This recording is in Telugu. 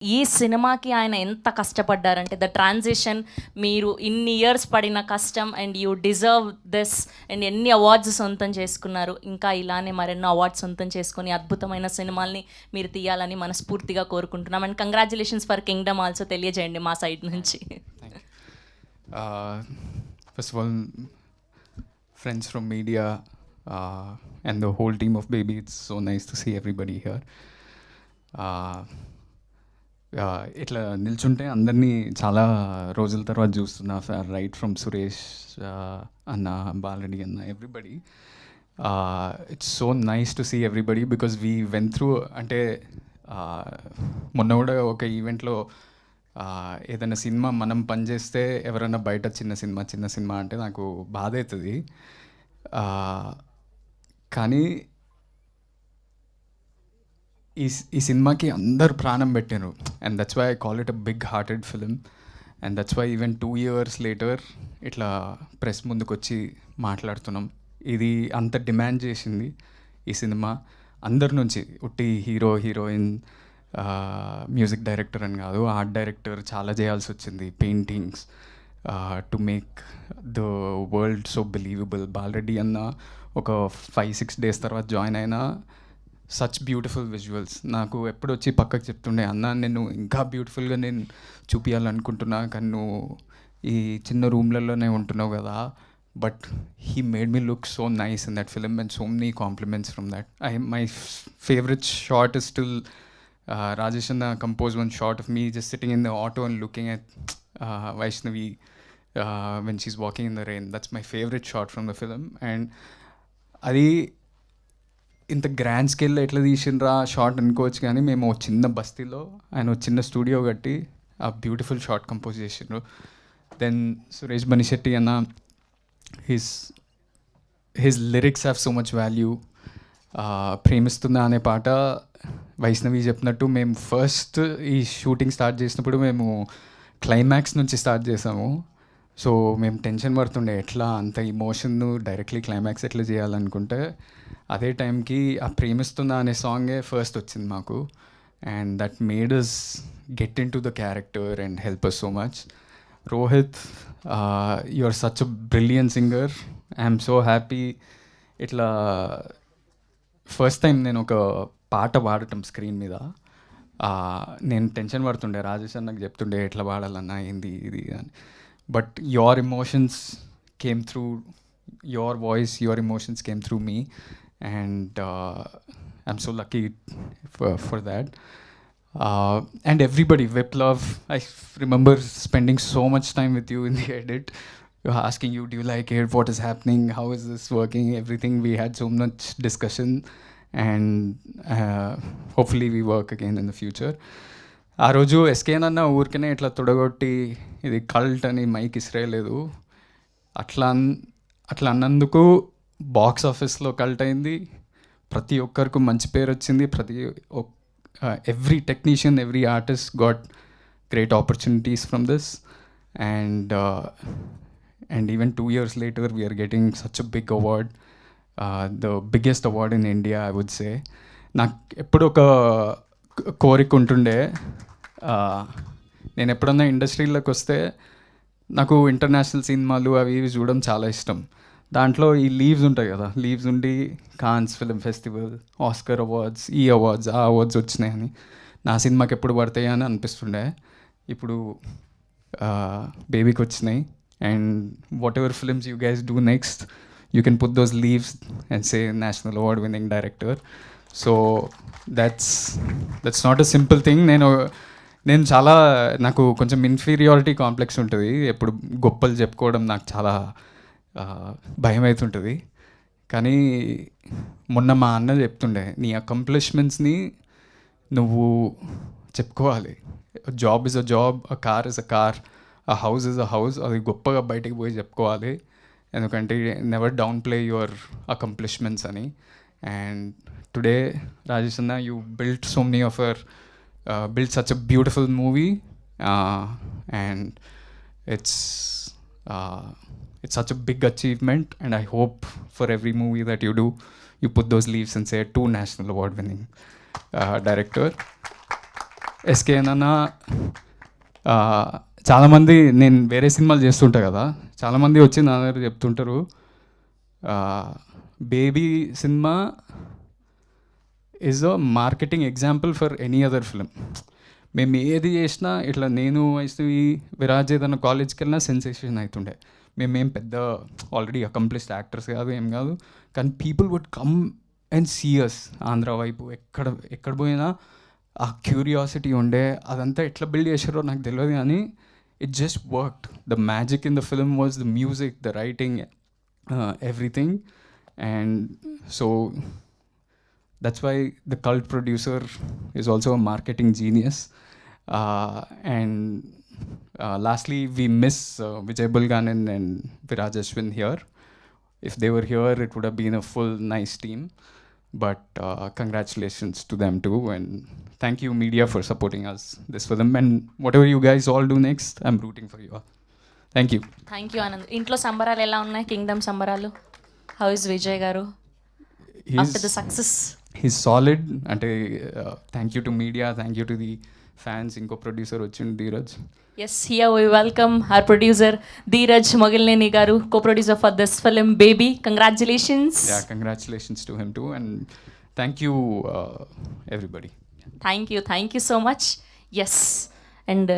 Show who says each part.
Speaker 1: ఈ సినిమాకి ఆయన ఎంత కష్టపడ్డారంటే ద ట్రాన్సిషన్, మీరు ఇన్ని ఇయర్స్ పడిన కష్టం and you deserve this and ఎన్ని అవార్డ్స్ సొంతం చేసుకున్నారు, ఇంకా ఇలానే మరెన్నో అవార్డ్స్ సొంతం చేసుకొని అద్భుతమైన సినిమాల్ని మీరు తీయాలని మనస్ఫూర్తిగా కోరుకుంటున్నాం. And congratulations for Kingdom also తెలియజేయండి మా సైడ్ నుంచి.
Speaker 2: First of all, friends from media and the whole team of Baby, it's so nice to see everybody here. ఇట్లా నిల్చుంటే అందరినీ చాలా రోజుల తర్వాత చూస్తున్నా, రైట్ ఫ్రమ్ సురేష్ అన్న, బాలరెడ్డి అన్న, everybody. It's so nice to see everybody because we went through. అంటే మొన్న కూడా ఒక ఈవెంట్లో ఏదైనా సినిమా మనం పనిచేస్తే ఎవరైనా బయట చిన్న సినిమా అంటే నాకు బాధ అవుతుంది. కానీ ఈ సినిమాకి అందరు ప్రాణం పెట్టారు. And that's why I call it a big hearted film. And that's why even 2 years later ఇట్లా ప్రెస్ ముందుకు వచ్చి మాట్లాడుతున్నాం. ఇది అంత డిమాండ్ చేసింది ఈ సినిమా అందరి నుంచి. ఉట్టి హీరో, హీరోయిన్, మ్యూజిక్ డైరెక్టర్ అని కాదు, ఆర్ట్ డైరెక్టర్ చాలా చేయాల్సి వచ్చింది. Paintings to make the world so believable. Bala Reddy అన్న ఒక 5-6 days తర్వాత జాయిన్ అయినా సచ్ బ్యూటిఫుల్ విజువల్స్. నాకు ఎప్పుడు వచ్చి పక్కకు చెప్తుండే, అన్న నేను ఇంకా బ్యూటిఫుల్గా నేను చూపించాలనుకుంటున్నా, కానీ నువ్వు ఈ చిన్న రూమ్లలోనే ఉంటున్నావు కదా. But he made me look so nice in that film and so many compliments from that. My favourite shot is still Rajesh అన్న compose one shot of me just sitting in the auto and looking at Vaishnavi when she's walking in the rain. That's my favorite shot from the film. And అది ఇంత గ్రాండ్ స్కేల్లో ఎట్లా తీసిండ్రా షార్ట్ అనుకోవచ్చు, కానీ మేము ఒక చిన్న బస్తీలో ఆయన ఒక చిన్న స్టూడియో కట్టి ఆ బ్యూటిఫుల్ షార్ట్ కంపోజ్ చేసిండ్రు. దెన్ సురేష్ బనిశెట్టి అన్న, his lyrics have so much value. ప్రేమిస్తుందా అనే పాట వైష్ణవి చెప్పినట్టు మేము ఫస్ట్ ఈ షూటింగ్ స్టార్ట్ చేసినప్పుడు మేము క్లైమాక్స్ నుంచి స్టార్ట్ చేసాము. సో మేము టెన్షన్ పడుతుండే ఎట్లా అంత ఇమోషన్ను డైరెక్ట్లీ క్లైమాక్స్ ఎట్లా చేయాలనుకుంటే, అదే టైంకి ఆ ప్రేమిస్తుందా అనే సాంగే ఫస్ట్ వచ్చింది మాకు. And that made us get into the character and help us so much. Rohit, you are such a brilliant singer. I'm so happy. ఇట్లా ఫస్ట్ టైం నేను ఒక పాట పాడటం స్క్రీన్ మీద. నేను టెన్షన్ పడుతుండే, రాజేష్ అన్నకు చెప్తుండే ఎట్లా పాడాలన్నా ఏంది ఇది అని. But your emotions came through, your voice, your emotions came through me. And I'm so lucky for that. And everybody, Viplav, I remember spending so much time with you in the edit. You're asking you, do you like it? What is happening? How is this working? Everything. We had so much discussion, and hopefully we work again in the future. ఆ రోజు ఎస్కేన్ అన్న ఊరికనే ఇట్లా తొడగొట్టి ఇది కల్ట్ అని మైక్ ఇస్రేయలేదు. అట్లా అన్నందుకు బాక్స్ ఆఫీస్లో కల్ట్ అయింది. ప్రతి ఒక్కరికి మంచి పేరు వచ్చింది. Every technician, every artist got great opportunities from this. And even 2 years later, we are getting such a big award, the biggest award in India, I would say. నాకు ఎప్పుడు ఒక కోరిక ఉంటుండే, నేను ఎప్పుడన్నా ఇండస్ట్రీలోకి వస్తే నాకు ఇంటర్నేషనల్ సినిమాలు అవి ఇవి చూడడం చాలా ఇష్టం. దాంట్లో ఈ లీవ్స్ ఉంటాయి కదా, లీవ్స్ ఉండి Cannes film festival, Oscar awards, ఈ అవార్డ్స్, ఆ అవార్డ్స్ వచ్చినాయని నా సినిమాకి ఎప్పుడు పడతాయి అని అనిపిస్తుండే. ఇప్పుడు బేబీకి వచ్చినాయి. And what ever films you guys do next, you can put those leaves and say national award winning director. So that's not a simple thing. నేను చాలా, నాకు కొంచెం ఇన్ఫీరియారిటీ కాంప్లెక్స్ ఉంటుంది. ఎప్పుడు గొప్పలు చెప్పుకోవడం నాకు చాలా భయం అవుతుంటుంది. కానీ మొన్న మా అన్న చెప్తుండే, నీ అకంప్లిష్మెంట్స్ని నువ్వు చెప్పుకోవాలి. Job is a job, a car is a car, a house is a house. అది గొప్పగా బయటకు పోయి చెప్పుకోవాలి. ఎందుకంటే never down play your accomplishments అని. అండ్ టుడే రాజేష్ అన్న, you built so many of your built such a beautiful movie, and it's such a big achievement. And I hope for every movie that you do, you put those leaves and say 2 national award winning director. S K అన్న చాలామంది నేను వేరే సినిమాలు చేస్తుంటా కదా, చాలామంది వచ్చి నా దగ్గర చెప్తుంటారు baby cinema is a marketing example for any other film. మేము ఏది చేసినా ఇట్లా నేను వైష్ణవి విరాజ్ ఏదైనా కాలేజ్కి వెళ్ళినా సెన్సేషన్ అవుతుండే. మేమేం పెద్ద ఆల్రెడీ అకంప్లిష్డ్ యాక్టర్స్ కాదు, ఏం కాదు, కానీ people would come and see us. Andhra వైపు ఎక్కడ పోయినా ఆ క్యూరియాసిటీ ఉండే. అదంతా ఎట్లా బిల్డ్ చేశారో నాకు తెలియదు, కానీ it just worked. The magic in the film was the music, the writing, everything. And so that's why the cult producer is also a marketing genius. And lastly, we miss Vijay Bulganan and Viraj Ashwin here. If they were here, it would have been a full nice team. But congratulations to them too, and thank you media for supporting us this film. And whatever you guys all do next, I'm rooting for you all. Thank you.
Speaker 1: Thank you Anand. ఇంట్లో సంబరాలు ఎలా ఉన్నాయి? కింగ్డమ్ సంబరాలు. How is Vijay garu after the success?
Speaker 2: He's solid. అంటే thank you to media, thank you to the fans. ఇంకో ప్రొడ్యూసర్ వచ్చింది Dheeraj.
Speaker 1: Yes, here we welcome our producer Dheeraj Mogilineni garu, co producer for this film Baby. Congratulations.
Speaker 2: Yeah, congratulations to him too, and thank you everybody.
Speaker 1: Thank you so much. Yes, and